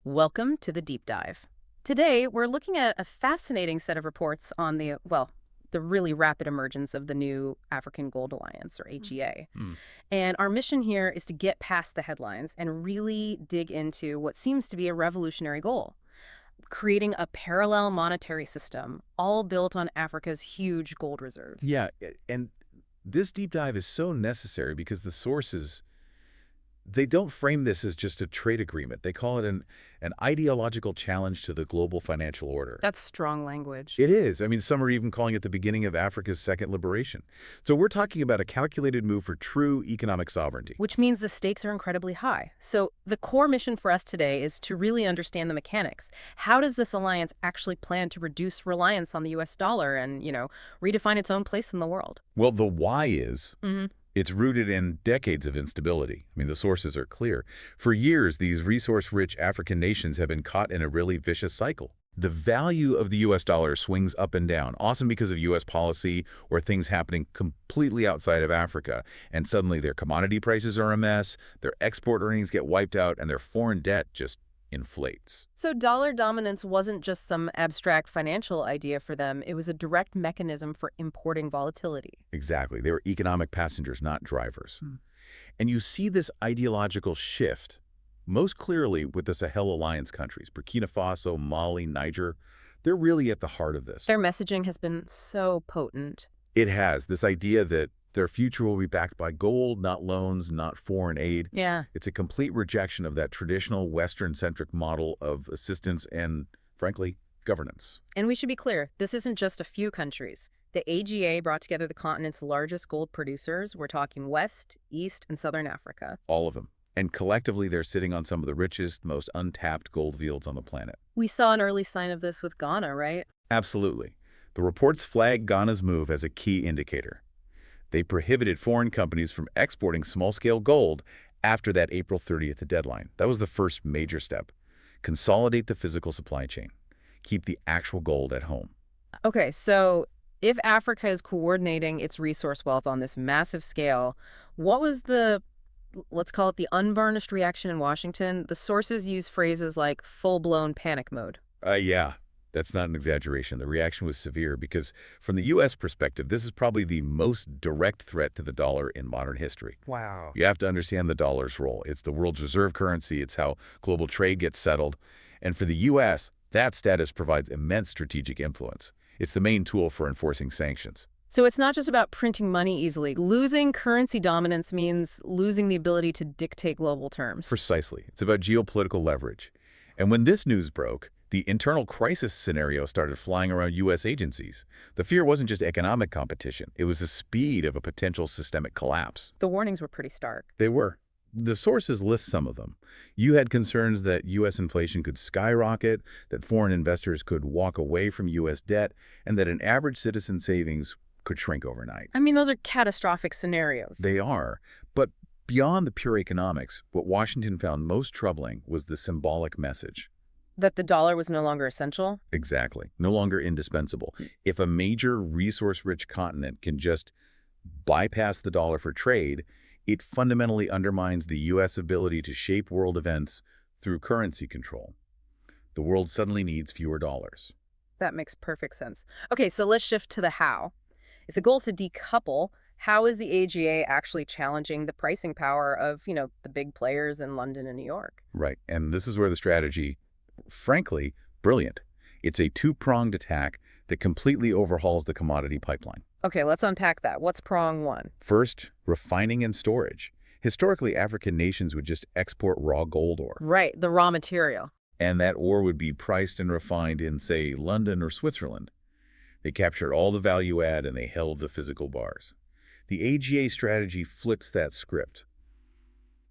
Welcome to the deep dive. Today, we're looking at a fascinating set of reports on the really rapid emergence of the new African Gold Alliance, or AGA. Hmm. And our mission here is to get past the headlines and really dig into what seems to be a revolutionary goal, creating a parallel monetary system, all built on Africa's huge gold reserves. And this deep dive is so necessary because the sources, they don't frame this as just a trade agreement. They call it an ideological challenge to the global financial order. That's strong language. It is. I mean, some are even calling it the beginning of Africa's second liberation. So we're talking about a calculated move for true economic sovereignty. Which means the stakes are incredibly high. So the core mission for us today is to really understand the mechanics. How does this alliance actually plan to reduce reliance on the US dollar and, redefine its own place in the world? Well, the why is Hmm. it's rooted in decades of instability. I mean, the sources are clear. For years, these resource-rich African nations have been caught in a really vicious cycle. The value of the U.S. dollar swings up and down, often because of U.S. policy or things happening completely outside of Africa. And suddenly their commodity prices are a mess, their export earnings get wiped out, and their foreign debt just inflates. So dollar dominance wasn't just some abstract financial idea for them. It was a direct mechanism for importing volatility. Exactly. They were economic passengers, not drivers. Hmm. And you see this ideological shift most clearly with the Sahel Alliance countries, Burkina Faso, Mali, Niger. They're really at the heart of this. Their messaging has been so potent. It has this idea that their future will be backed by gold, not loans, not foreign aid. Yeah. It's a complete rejection of that traditional Western-centric model of assistance and, frankly, governance. And we should be clear, this isn't just a few countries. The AGA brought together the continent's largest gold producers. We're talking West, East, and Southern Africa. All of them. And collectively, they're sitting on some of the richest, most untapped gold fields on the planet. We saw an early sign of this with Ghana, right? Absolutely. The reports flag Ghana's move as a key indicator. They prohibited foreign companies from exporting small-scale gold after that April 30th deadline. That was the first major step. Consolidate the physical supply chain. Keep the actual gold at home. Okay, so if Africa is coordinating its resource wealth on this massive scale, what was let's call it the unvarnished reaction in Washington? The sources use phrases like full-blown panic mode. Yeah, that's not an exaggeration. The reaction was severe because from the U.S. perspective, this is probably the most direct threat to the dollar in modern history. Wow. You have to understand the dollar's role. It's the world's reserve currency. It's how global trade gets settled. And for the U.S., that status provides immense strategic influence. It's the main tool for enforcing sanctions. So it's not just about printing money easily. Losing currency dominance means losing the ability to dictate global terms. Precisely. It's about geopolitical leverage. And when this news broke, the internal crisis scenario started flying around U.S. agencies. The fear wasn't just economic competition. It was the speed of a potential systemic collapse. The warnings were pretty stark. They were. The sources list some of them. You had concerns that U.S. inflation could skyrocket, that foreign investors could walk away from U.S. debt, and that an average citizen's savings could shrink overnight. I mean, those are catastrophic scenarios. They are. But beyond the pure economics, what Washington found most troubling was the symbolic message. That the dollar was no longer essential? Exactly. No longer indispensable. If a major resource-rich continent can just bypass the dollar for trade, it fundamentally undermines the U.S. ability to shape world events through currency control. The world suddenly needs fewer dollars. That makes perfect sense. Okay, so let's shift to the how. If the goal is to decouple, how is the AGA actually challenging the pricing power of, the big players in London and New York? Right. And this is where the strategy, frankly, brilliant. It's a two-pronged attack that completely overhauls the commodity pipeline. Okay, let's unpack that. What's prong one? First, refining and storage. Historically, African nations would just export raw gold ore. Right, the raw material. And that ore would be priced and refined in, say, London or Switzerland. They captured all the value add and they held the physical bars. The AGA strategy flips that script.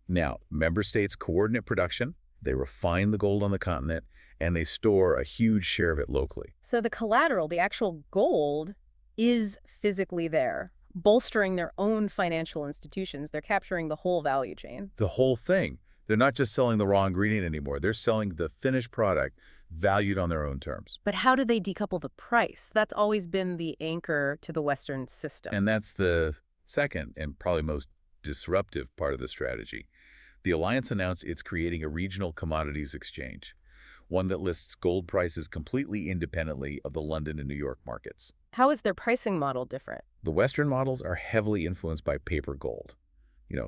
Now, member states coordinate production, they refine the gold on the continent, and they store a huge share of it locally. So the collateral, the actual gold, is physically there, bolstering their own financial institutions. They're capturing the whole value chain. The whole thing. They're not just selling the raw ingredient anymore. They're selling the finished product valued on their own terms. But how do they decouple the price? That's always been the anchor to the Western system. And that's the second and probably most disruptive part of the strategy. The alliance announced it's creating a regional commodities exchange. one that lists gold prices completely independently of the London and New York markets. How is their pricing model different? The Western models are heavily influenced by paper gold.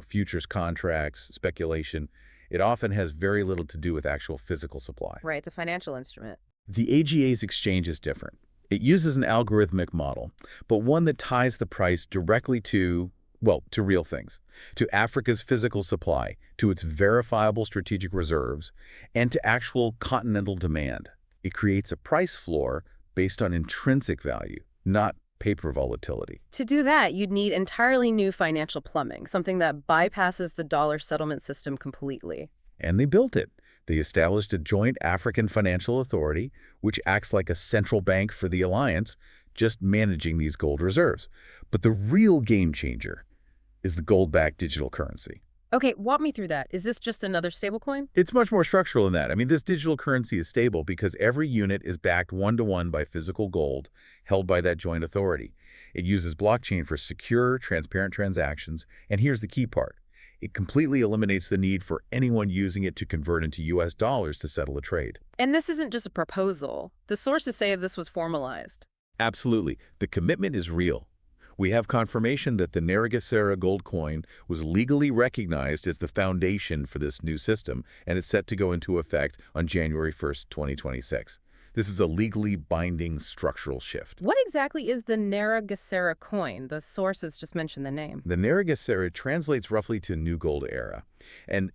Futures contracts, speculation. It often has very little to do with actual physical supply. Right, it's a financial instrument. The AGA's exchange is different. It uses an algorithmic model, but one that ties the price directly to, well, to real things, to Africa's physical supply, to its verifiable strategic reserves, and to actual continental demand. It creates a price floor based on intrinsic value, not paper volatility. To do that, you'd need entirely new financial plumbing, something that bypasses the dollar settlement system completely. And they built it. They established a joint African financial authority, which acts like a central bank for the alliance, just managing these gold reserves. But the real game changer is the gold-backed digital currency. Okay, walk me through that. Is this just another stablecoin? It's much more structural than that. I mean, this digital currency is stable because every unit is backed one-to-one by physical gold held by that joint authority. It uses blockchain for secure, transparent transactions. And here's the key part. It completely eliminates the need for anyone using it to convert into US dollars to settle a trade. And this isn't just a proposal. The sources say this was formalized. Absolutely. The commitment is real. We have confirmation that the Naragasera gold coin was legally recognized as the foundation for this new system, and is set to go into effect on January 1st, 2026. This is a legally binding structural shift. What exactly is the Naragasera coin? The sources just mentioned the name. The Naragasera translates roughly to New Gold Era, and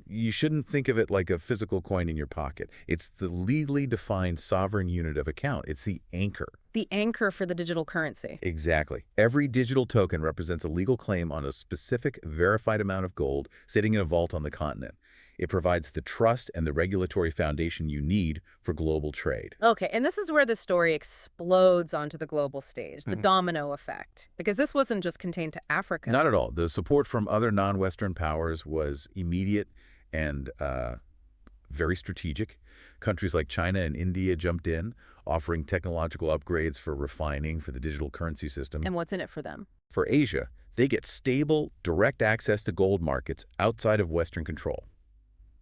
you shouldn't think of it like a physical coin in your pocket. It's the legally defined sovereign unit of account. It's the anchor. The anchor for the digital currency. Exactly. Every digital token represents a legal claim on a specific verified amount of gold sitting in a vault on the continent. It provides the trust and the regulatory foundation you need for global trade. Okay, and this is where the story explodes onto the global stage, the domino effect. Because this wasn't just contained to Africa. Not at all. The support from other non-Western powers was immediate and very strategic. Countries like China and India jumped in, offering technological upgrades for refining for the digital currency system. And what's in it for them? For Asia, they get stable, direct access to gold markets outside of Western control.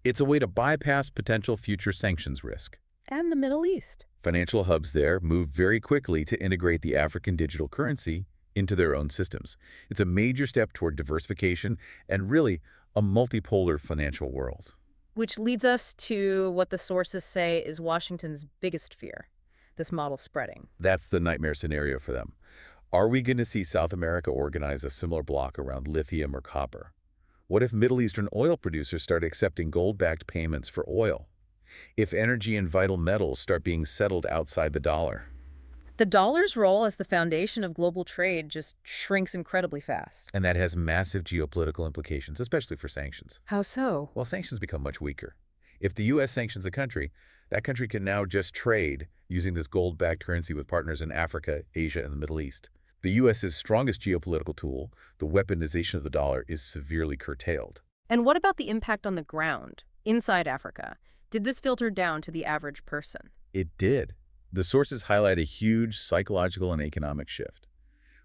It's a way to bypass potential future sanctions risk. And the Middle East. Financial hubs there move very quickly to integrate the African digital currency into their own systems. It's a major step toward diversification and really a multipolar financial world. Which leads us to what the sources say is Washington's biggest fear, this model spreading. That's the nightmare scenario for them. Are we going to see South America organize a similar bloc around lithium or copper? What if Middle Eastern oil producers start accepting gold-backed payments for oil? If energy and vital metals start being settled outside the dollar? The dollar's role as the foundation of global trade just shrinks incredibly fast. And that has massive geopolitical implications, especially for sanctions. How so? Well, sanctions become much weaker. If the U.S. sanctions a country, that country can now just trade using this gold-backed currency with partners in Africa, Asia, and the Middle East. The U.S.'s strongest geopolitical tool, the weaponization of the dollar, is severely curtailed. And what about the impact on the ground, inside Africa? Did this filter down to the average person? It did. The sources highlight a huge psychological and economic shift.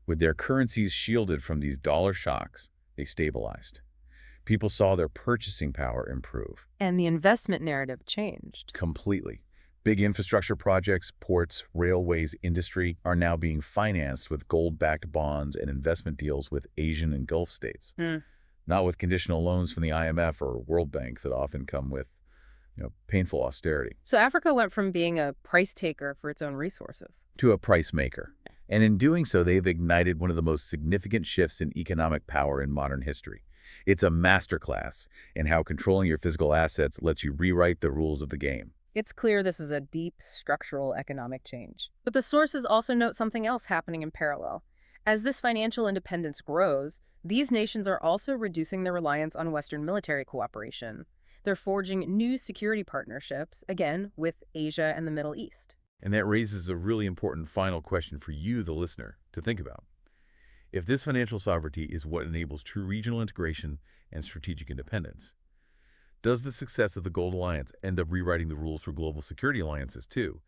With their currencies shielded from these dollar shocks, they stabilized. People saw their purchasing power improve. And the investment narrative changed. Completely. Big infrastructure projects, ports, railways, industry are now being financed with gold-backed bonds and investment deals with Asian and Gulf states. Not with conditional loans from the IMF or World Bank that often come with painful austerity. So Africa went from being a price taker for its own resources to a price maker. And in doing so, they've ignited one of the most significant shifts in economic power in modern history. It's a masterclass in how controlling your physical assets lets you rewrite the rules of the game. It's clear this is a deep structural economic change. But the sources also note something else happening in parallel. As this financial independence grows, these nations are also reducing their reliance on Western military cooperation. They're forging new security partnerships, again, with Asia and the Middle East. And that raises a really important final question for you, the listener, to think about. If this financial sovereignty is what enables true regional integration and strategic independence, does the success of the Gold Alliance end up rewriting the rules for global security alliances too?